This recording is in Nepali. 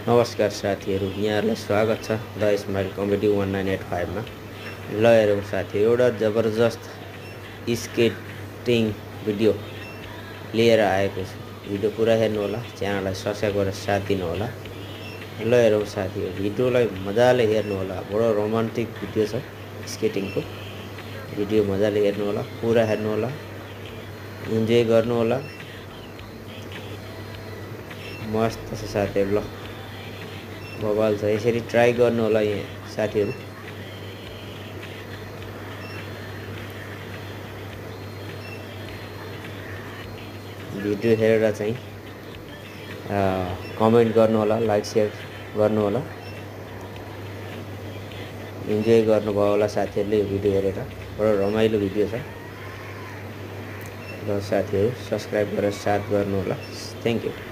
नमस्कार साथीहरू, यहाँहरूलाई स्वागत छ द स्माइल कमेडी 1985 मा। ल हेरौँ साथीहरू, एउटा जबरजस्त स्केटिङ भिडियो लिएर आएको छु। भिडियो पुरा हेर्नु होला, च्यानललाई सब्स्क्राइब गरेर साथ दिनु होला। ल हेरौँ साथीहरू, भिडियोलाई मजाले हेर्नु होला। बडो रोमान्टिक भिडियो छ स्केटिङको। भिडियो मजाले हेर्नु होला, पुरा हेर्नु होला, इन्जोय गर्नु होला। मस्त छ साथीहरू, ल बवाल छ। यसरी ट्राई गर्नु होला यहाँ साथीहरू। भिडियो हेरेर चाहिँ कमेन्ट गर्नु होला, लाइक शेयर गर्नु होला। इन्जोय गर्नुभयो होला साथीहरूले यो भिडियो हेरेर। बडो रमाइलो भिडियो छ। र साथीहरू सब्स्क्राइब गरेर साथ गर्नु होला। Thank you.